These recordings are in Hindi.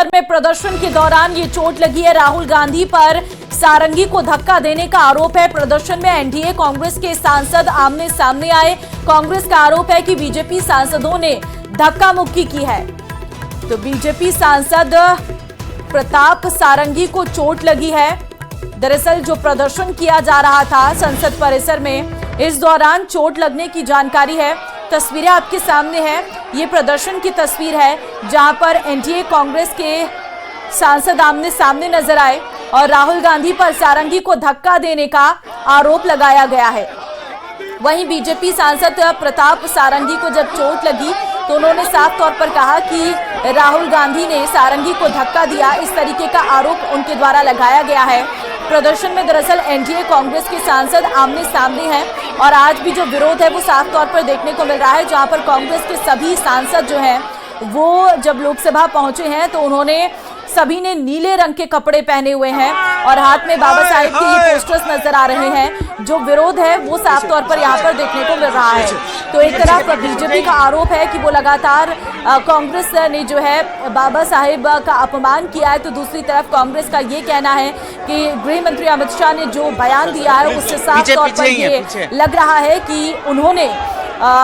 परिसर में प्रदर्शन के दौरान ये चोट लगी है। राहुल गांधी पर सारंगी को धक्का देने का आरोप है। प्रदर्शन में एनडीए कांग्रेस के सांसद आमने सामने आए। कांग्रेस का आरोप है कि बीजेपी सांसदों ने धक्का मुक्की की है। तो बीजेपी सांसद प्रताप सारंगी को चोट लगी है। दरअसल जो प्रदर्शन किया जा रहा था संसद परिसर में, इस दौरान चोट लगने की जानकारी है। तस्वीरें आपके सामने हैं। ये प्रदर्शन की तस्वीर है जहां पर एनडीए कांग्रेस के सांसद आमने सामने नजर आए और राहुल गांधी पर सारंगी को धक्का देने का आरोप लगाया गया है। वहीं बीजेपी सांसद प्रताप सारंगी को जब चोट लगी तो उन्होंने साफ तौर पर कहा कि राहुल गांधी ने सारंगी को धक्का दिया, इस तरीके का आरोप उनके द्वारा लगाया गया है। प्रदर्शन में दरअसल एनडीए कांग्रेस के सांसद आमने सामने हैं और आज भी जो विरोध है वो साफ तौर पर देखने को मिल रहा है, जहां पर कांग्रेस के सभी सांसद जो हैं वो जब लोकसभा पहुंचे हैं तो उन्होंने सभी ने नीले रंग के कपड़े पहने हुए हैं और हाथ में बाबा साहेब के ये पोस्टर्स नजर आ रहे हैं। जो विरोध है वो साफ तौर पर यहाँ पर देखने को मिल रहा है। तो एक तरफ बीजेपी का आरोप है कि वो लगातार कांग्रेस ने जो है बाबा साहेब का अपमान किया है, तो दूसरी तरफ कांग्रेस का ये कहना है कि गृह मंत्री अमित शाह ने जो बयान दिया है उससे साफ तौर पर ये लग रहा है कि उन्होंने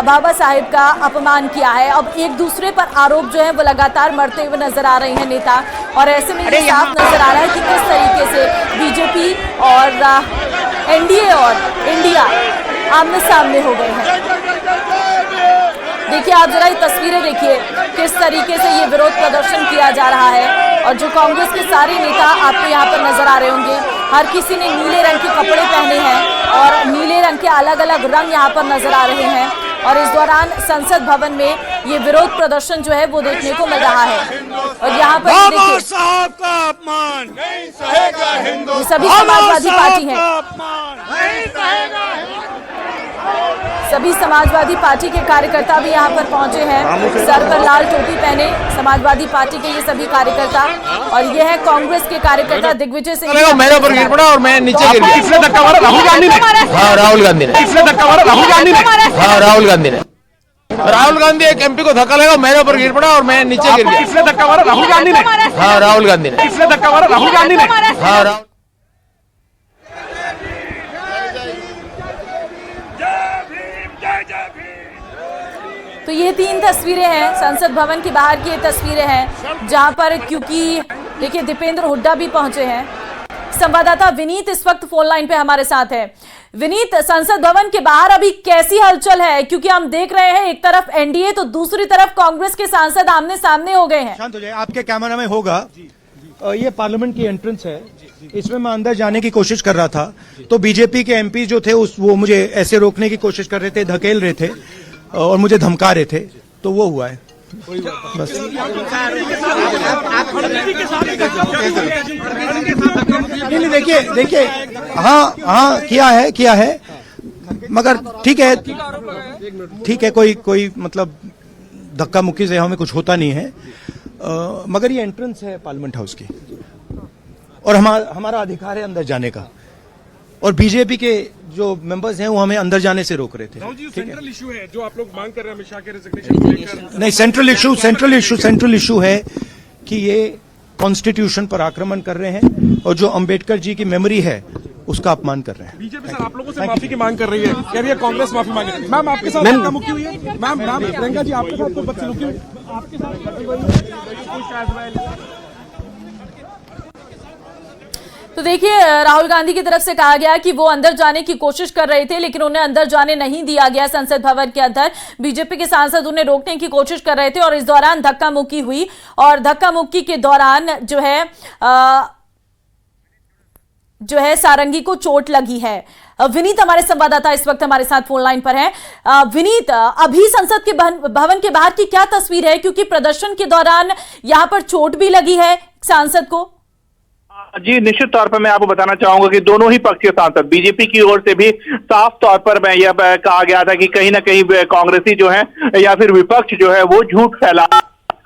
बाबा साहेब का अपमान किया है। अब एक दूसरे पर आरोप जो है वो लगातार मरते हुए नजर आ रहे हैं नेता, और ऐसे में ये साफ नजर आ रहा है कि किस तरीके से बीजेपी और एनडीए और इंडिया आमने सामने हो गए हैं। देखिए आप जरा ये तस्वीरें देखिए किस तरीके से ये विरोध प्रदर्शन किया जा रहा है और जो कांग्रेस के सारे नेता आपको यहाँ पर नजर आ रहे होंगे, हर किसी ने नीले रंग के कपड़े पहने हैं और नीले रंग के अलग अलग रंग यहाँ पर नजर आ रहे हैं। और इस दौरान संसद भवन में ये विरोध प्रदर्शन जो है वो देखने को मिल रहा है। और यहाँ पर देखिए साहब का अपमान नहीं सहेगा हिंदुस्तान, सभी समाजवादी पार्टी है, सभी समाजवादी पार्टी के कार्यकर्ता भी यहाँ पर पहुंचे हैं, सर पर लाल टोपी पहने समाजवादी पार्टी के ये सभी कार्यकर्ता। और ये है कांग्रेस के कार्यकर्ता दिग्विजय सिंह। मेरे ऊपर गिर पड़ा और मैं नीचे गिर गया। इसने धक्का मारा राहुल गांधी ने। हाँ राहुल गांधी ने। इसने धक्का मारा राहुल गांधी ने। हाँ राहुल गांधी ने। राहुल गांधी एक एमपी को धक्का लगा, मेरे ऊपर गिर पड़ा और मैं नीचे गिर गया। इसने धक्का मारा राहुल गांधी ने। हाँ राहुल गांधी ने। इसने धक्का मारा राहुल गांधी ने। हाँ राहुल। तो ये तीन तस्वीरें हैं संसद भवन के बाहर की, ये तस्वीरें हैं जहां पर क्योंकि देखिए दीपेंद्र हुड्डा भी पहुंचे हैं। संवाददाता विनीत इस वक्त फोन लाइन पे हमारे साथ है। विनीत, संसद भवन के बाहर अभी कैसी हलचल है? क्योंकि हम देख रहे हैं एक तरफ एनडीए तो दूसरी तरफ कांग्रेस के सांसद आमने सामने हो गए हैं। शांत हो जाए, आपके कैमरा में होगा। ये पार्लियामेंट की एंट्रेंस है, इसमें मैं अंदर जाने की कोशिश कर रहा था तो बीजेपी के एमपी जो थे वो मुझे ऐसे रोकने की कोशिश कर रहे थे, धकेल रहे थे और मुझे धमका रहे थे, तो वो हुआ है बस। नहीं देखिए हाँ किया है मगर ठीक है कोई मतलब धक्का मुक्की से हमें कुछ होता नहीं है, मगर ये एंट्रेंस है पार्लियामेंट हाउस की और हमारा अधिकार है अंदर जाने का, और बीजेपी के जो मेंबर्स हैं वो हमें अंदर जाने से रोक रहे थे। सेंट्रल इशू है जो आप लोग मांग कर रहे हैं अमित शाह के रेजिग्नेशन। नहीं, सेंट्रल इशू है कि ये कॉन्स्टिट्यूशन पर आक्रमण कर रहे हैं और जो अंबेडकर जी की मेमोरी है उसका अपमान कर रहे हैं। बीजेपी सर आप लोगों से माफी की मांग कर रही है, कह रही है कांग्रेस माफी मांगे। मैम आपके साथ धक्का मुक्की हुई है? मैम प्रियंका जी आपके साथ बदसलूकी हुई आपके साथ? तो देखिए राहुल गांधी की तरफ से कहा गया कि वो अंदर जाने की कोशिश कर रहे थे लेकिन उन्हें अंदर जाने नहीं दिया गया संसद भवन के अंदर। बीजेपी के सांसद उन्हें रोकने की कोशिश कर रहे थे और इस दौरान धक्का मुक्की हुई और धक्का मुक्की के दौरान जो है सारंगी को चोट लगी है। विनीत हमारे संवाददाता इस वक्त हमारे साथ फोन लाइन पर हैं। विनीत, अभी संसद के भवन के बाहर की क्या तस्वीर है, क्योंकि प्रदर्शन के दौरान यहां पर चोट भी लगी है सांसद को? जी निश्चित तौर पर मैं आपको बताना चाहूंगा कि दोनों ही पक्ष के सांसद बीजेपी की ओर से भी साफ तौर पर मैं यह कहा गया था कि कहीं ना कहीं कांग्रेसी जो है या फिर विपक्ष जो है वो झूठ फैला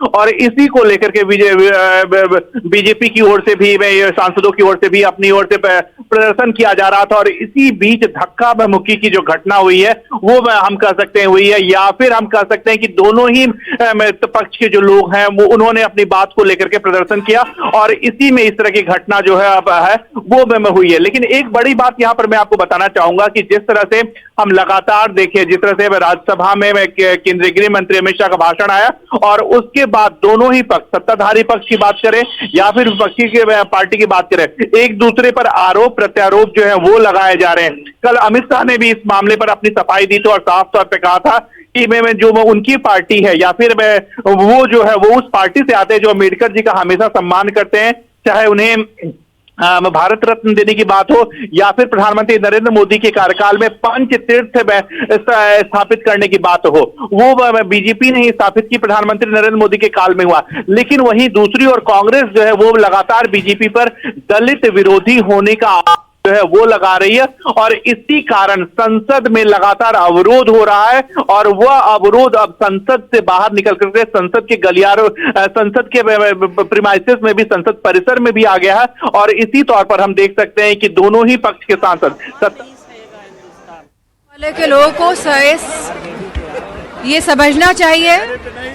और इसी को लेकर के बीजेपी की ओर से भी, सांसदों की ओर से भी अपनी ओर से प्रदर्शन किया जा रहा था। और इसी बीच धक्का मुक्की की जो घटना हुई है वो हम कह सकते हैं हुई है, या फिर हम कह सकते हैं कि दोनों ही पक्ष के जो लोग हैं वो उन्होंने अपनी बात को लेकर के प्रदर्शन किया और इसी में इस तरह की घटना जो है अब है वो हुई है। लेकिन एक बड़ी बात यहां पर मैं आपको बताना चाहूंगा कि जिस तरह से हम लगातार देखे, जिस तरह से राज्यसभा में केंद्रीय गृह मंत्री अमित शाह का भाषण आया और उसके बाद दोनों ही पक्ष, सत्ताधारी पक्ष की बात करें या फिर विपक्षी की पार्टी की बात करें, एक दूसरे पर आरोप प्रत्यारोप जो है वो लगाए जा रहे हैं। कल अमित शाह ने भी इस मामले पर अपनी सफाई दी थी और साफ तौर पर कहा था कि मैं जो उनकी पार्टी है या फिर वो जो है वो उस पार्टी से आते हैं जो अम्बेडकर जी का हमेशा सम्मान करते हैं, चाहे उन्हें भारत रत्न देने की बात हो या फिर प्रधानमंत्री नरेंद्र मोदी के कार्यकाल में पंच तीर्थ स्थापित करने की बात हो, वो बीजेपी ने ही स्थापित की, प्रधानमंत्री नरेंद्र मोदी के काल में हुआ। लेकिन वहीं दूसरी ओर कांग्रेस जो है वो लगातार बीजेपी पर दलित विरोधी होने का जो है वो लगा रही है और इसी कारण संसद में लगातार अवरोध हो रहा है और वह अवरोध अब संसद से बाहर निकल करके संसद के गलियारों, संसद के प्रीमाइसेस में भी, संसद परिसर में भी आ गया है। और इसी तौर पर हम देख सकते हैं कि दोनों ही पक्ष के सांसद वाले के लोगों को ये समझना चाहिए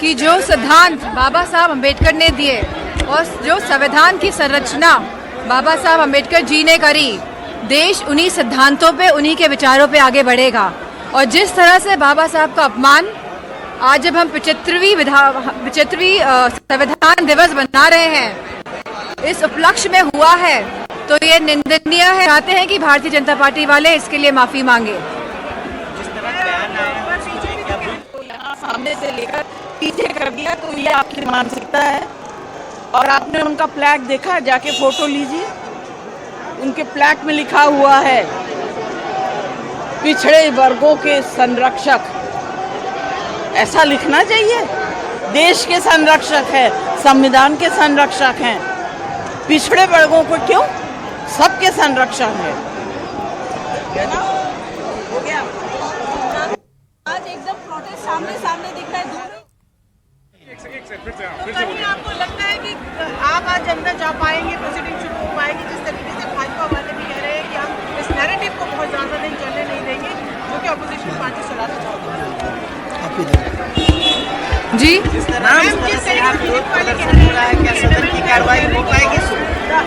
कि जो सिद्धांत बाबा साहब अम्बेडकर ने दिए और जो संविधान की संरचना बाबा साहब अम्बेडकर जी ने करी, देश उन्हीं सिद्धांतों पे, उन्हीं के विचारों पे आगे बढ़ेगा। और जिस तरह से बाबा साहब का अपमान आज जब हम 75वीं संविधान दिवस मना रहे हैं इस उपलक्ष्य में हुआ है तो ये निंदनीय है। चाहते हैं कि भारतीय जनता पार्टी वाले इसके लिए माफी मांगे। सामने से लेकर पीछे कर दिया तो ये आपकी मानसिकता है। और आपने उनका फ्लैग देखा, जाके फोटो लीजिए, उनके फ्लैग में लिखा हुआ है पिछड़े वर्गों के संरक्षक। ऐसा लिखना चाहिए, देश के संरक्षक है, संविधान के संरक्षक हैं, पिछड़े वर्गों को क्यों, सबके संरक्षक है ना? हो गया। आज एकदम प्रोटेस्ट सामने सामने दिख रहा है दोनों। तो कहीं आपको लगता है कि आप आज अंदर जा पाएंगे, प्रोसीडिंग शुरू हो पाएगी? जिस तरीके से भाजपा वाले भी कह रहे हैं कि हम इस नैरेटिव को बहुत ज्यादा दिन चलने नहीं देंगे जो कि अपोजिशन पार्टी चलाना चाहती है। जी जिस तरीके से आप वाले कह रहे हैं क्या सदन की कार्रवाई हो पाएगी?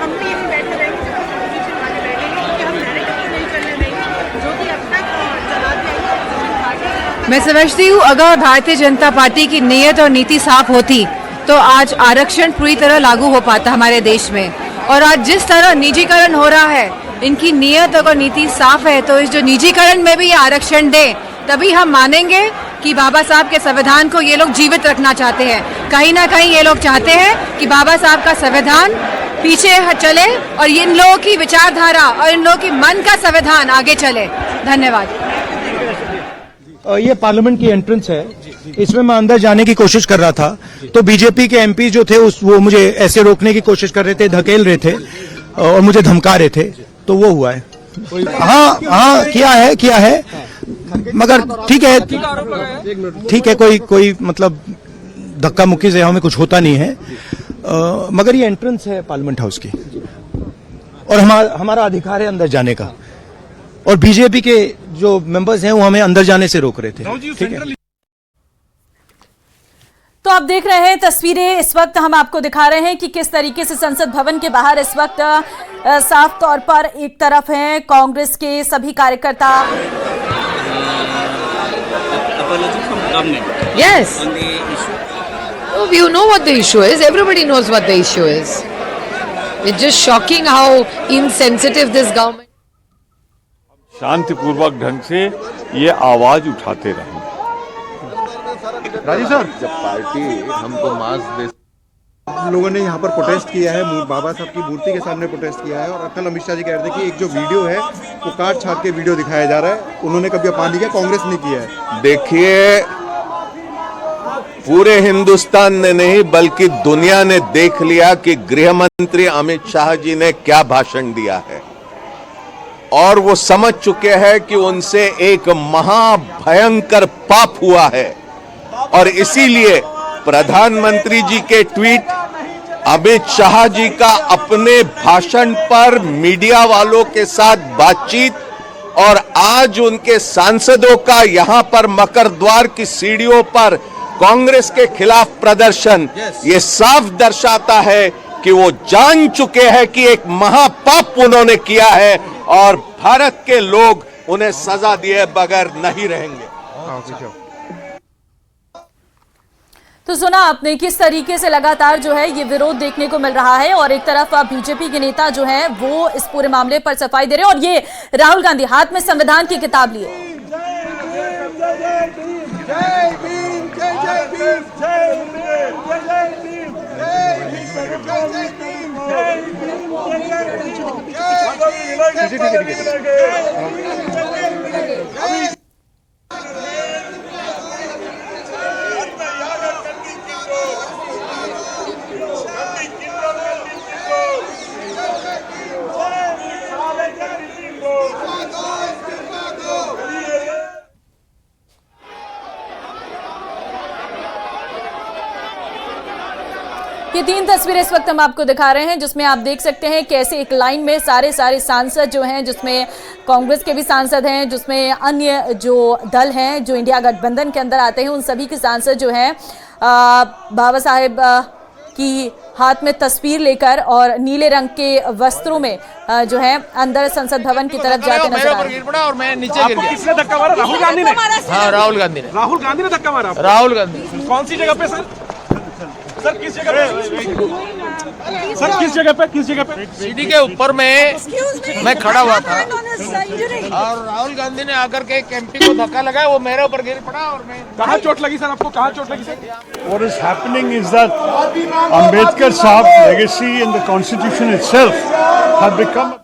हम भी यही बैठे रहेंगे जब अपोजिशन वाले बैठेंगे क्योंकि हम नैरेटिव को नहीं चलने देंगे जो कि अब तक चलाते हैं अपोजिशन पार्टी। मैं समझती हूँ अगर भारतीय जनता पार्टी की नीयत और नीति साफ होती तो आज आरक्षण पूरी तरह लागू हो पाता हमारे देश में। और आज जिस तरह निजीकरण हो रहा है, इनकी नीयत अगर नीति साफ है तो इस जो निजीकरण में भी ये आरक्षण दें तभी हम मानेंगे कि बाबा साहब के संविधान को ये लोग जीवित रखना चाहते हैं। कहीं ना कहीं ये लोग चाहते हैं कि बाबा साहब का संविधान पीछे चले और इन लोगों की विचारधारा और इन लोगों की मन का संविधान आगे चले। धन्यवाद। ये पार्लियामेंट की एंट्रेंस है, इसमें मैं अंदर जाने की कोशिश कर रहा था तो बीजेपी के एमपी जो थे वो मुझे ऐसे रोकने की कोशिश कर रहे थे, धकेल रहे थे और मुझे धमका रहे थे, तो वो हुआ है। हाँ किया है मगर ठीक है कोई मतलब धक्का मुक्की से हमें कुछ होता नहीं है, मगर ये एंट्रेंस है पार्लियामेंट हाउस की और हमारा अधिकार है अंदर जाने का और बीजेपी के जो मेंबर्स हैं वो हमें अंदर जाने से रोक रहे थे। ठीक है, तो आप देख रहे हैं तस्वीरें, इस वक्त हम आपको दिखा रहे हैं कि किस तरीके से संसद भवन के बाहर इस वक्त साफ तौर पर एक तरफ हैं कांग्रेस के सभी कार्यकर्ता। Yes. Oh, you know what the issue is. Everybody knows what the issue is. It's just shocking how insensitive this government. शांतिपूर्वक ढंग से ये आवाज उठाते रहे। राजीव सर, जब पार्टी हमको मास्क दे, लोगों ने यहाँ पर प्रोटेस्ट किया है, बाबा साहब की मूर्ति के सामने प्रोटेस्ट किया है और कल अमित शाह जी कह रहे थे कि एक जो वीडियो है वो काट छाट के वीडियो दिखाया जा रहा है, उन्होंने कभी अपमान नहीं किया, कांग्रेस ने किया है। देखिए, पूरे हिंदुस्तान ने नहीं बल्कि दुनिया ने देख लिया कि गृह मंत्री अमित शाह जी ने क्या भाषण दिया है और वो समझ चुके हैं कि उनसे एक महाभयंकर पाप हुआ है और इसीलिए प्रधानमंत्री जी के ट्वीट, अमित शाह जी का अपने भाषण पर मीडिया वालों के साथ बातचीत और आज उनके सांसदों का यहां पर मकरद्वार की सीढ़ियों पर कांग्रेस के खिलाफ प्रदर्शन, ये साफ दर्शाता है कि वो जान चुके हैं कि एक महापाप उन्होंने किया है और भारत के लोग उन्हें सजा दिए बगैर नहीं रहेंगे। तो सुना आपने किस तरीके से लगातार जो है ये विरोध देखने को मिल रहा है और एक तरफ बीजेपी के नेता जो हैं वो इस पूरे मामले पर सफाई दे रहे हैं और ये राहुल गांधी हाथ में संविधान की किताब लिए। ये 3 तस्वीरें इस वक्त हम आपको दिखा रहे हैं जिसमें आप देख सकते हैं कैसे एक लाइन में सारे सांसद जो हैं, जिसमें कांग्रेस के भी सांसद हैं, जिसमें अन्य जो दल हैं जो इंडिया गठबंधन के अंदर आते हैं, उन सभी के सांसद जो हैं बाबा साहेब की हाथ में तस्वीर लेकर और नीले रंग के वस्त्रों में जो है अंदर संसद भवन की तरफ जाते नजर आ रहे हैं। और मैं नीचे गिर गया। किसने धक्का मारा? राहुल गांधी ने? हाँ, राहुल गांधी ने। राहुल गांधी ने धक्का मारा? राहुल गांधी। कौन सी जगह पे सर? सर किस जगह पे? सर किस जगह पे? किस जगह पे? सीढ़ी के ऊपर मैं खड़ा हुआ था और राहुल गांधी ने आकर के एक एमपी को धक्का लगाया, वो मेरे ऊपर गिर पड़ा और मैं। कहाँ चोट लगी सर आपको? कहाँ चोट लगी sir? What is happening is that Ambedkar Sahab legacy and the constitution itself have become